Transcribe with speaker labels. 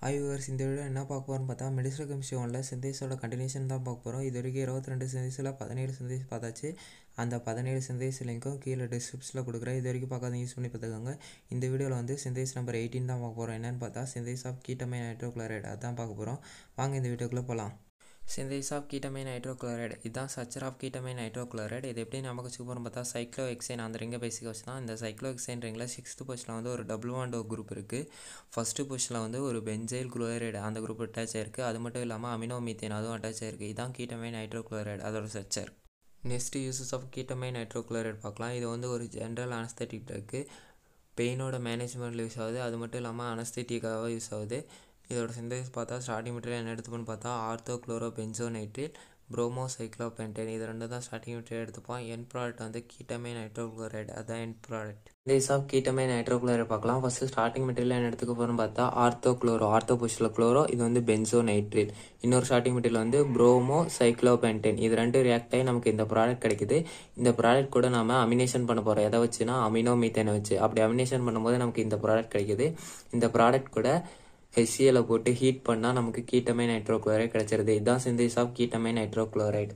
Speaker 1: Hi viewers, இந்த video என்ன பார்க்க போகிறோம்னு பார்த்தா மெடிசல் கெமிஸ்ட்ரி 1ல் சிந்தேஸோட கண்டினியூஷன் தான் பார்க்க போகிறோம். இது வரைக்கும் 22 சிந்தேஸில் 17 சிந்தேஸ் பார்த்தாச்சு. அந்த 17 சிந்தேஸ் லிங்க்கும் கீழே டிஸ்கிரிப்ஷனில் கொடுக்குறேன். இது வரைக்கும் பார்க்காத யூஸ் பண்ணி பார்த்துக்கோங்க. இந்த வீடியோவில் வந்து சிந்தேஸ் நம்பர் 18 தான் பார்க்க போகிறோம். என்னென்னு பார்த்தா சிந்தேஸ் ஆஃப் கீட்டமைன் ஹைட்ரோகுளோரைடு அதான் பார்க்க போகிறோம். வாங்க இந்த வீடியோக்குள்ளே போகலாம். சிந்தேஸ் ஆஃப் கீட்டமைன் ஹைட்ரோகுளோரைடு இதுதான் ஸ்ட்ரக்சர் ஆஃப் கீட்டமைன் ஹைட்ரோகுளோரைடு. இது எப்படி நமக்கு வச்சுக்க போகிறோம் பார்த்தா சைக்ளோஹெக்சேன் அந்த ரிங்கை பேசிக்க வச்சு தான். இந்த சைக்ளோஹெக்சேன் ரிங்கில் 6th பொசிஷனில் வந்து ஒரு டபுள் பாண்ட் குரூப் இருக்குது. ஃபஸ்ட்டு பொசிஷனில் வந்து ஒரு பென்சைல் குளோரைடு அந்த குரூப் அட்டாச் ஆயிருக்கு. அது மட்டும் இல்லாமல் அமினோ மீத்தேன் அதுவும் அட்டாச் ஆயிருக்கு. இதுதான் கீட்டமைன் ஹைட்ரோகுளோரைடு அதோட structure. Next uses of ketamine hydrochloride பார்க்கலாம். இது வந்து ஒரு ஜென்ரல் அனஸ்தட்டிக் ட்ரக்கு. பெயினோட மேனேஜ்மெண்ட்டில் யூஸ் ஆகுது. அது மட்டும் இல்லாமல் அனஸ்தட்டிக்காக யூஸ் ஆகுது. இதோட சிந்தேஸ் பார்த்தா ஸ்டார்டிங் மெட்டீரியல் என்ன எடுத்துப்போன்னு பார்த்தா ஆர்த்தோக்ளோரோபென்சோனைட்ரில் ப்ரோமோசைக்ளோபென்டேன் இது ரெண்டு தான் ஸ்டார்டிங் மெட்டீரியல் எடுத்துப்போம். என் ப்ராடக்ட் வந்து கீட்டமைன் ஹைட்ரோகுளோரைடு அதுதான் என் product. Synthase of ketamine hydrochloride பார்க்கலாம். ஃபஸ்ட்டு ஸ்டார்டிங் மெட்டீரியல் என்ன எடுத்துக்க போகிறோம்னு பார்த்தா ஆர்த்தோ பொசிஷனில் குளோரோ இது வந்து பென்சோனைட்ரில். இன்னொரு ஸ்டார்டிங் மெட்டீரியல் வந்து ப்ரோமோசைக்ளோபென்டேன் இது ரெண்டு ரியாக்ட் ஆகி நமக்கு இந்த ப்ராடக்ட் கிடைக்குது. இந்த ப்ராடக்ட் கூட நம்ம அமினேஷன் பண்ண போகிறோம். எதை வச்சுன்னா அமினோ மீத்தேனை வச்சு. அப்படி அமினேஷன் பண்ணும்போது நமக்கு இந்த ப்ராடக்ட் கிடைக்குது. இந்த ப்ராடக்ட் கூட HCl போட்டு ஹீட் பண்ணால் நமக்கு கீட்டமைன் ஹைட்ரோகுளோரைடு கிடைச்சிருது. இதுதான் சிந்தேஸ் ஆஃப் கீட்டமைன் ஹைட்ரோகுளோரைடு.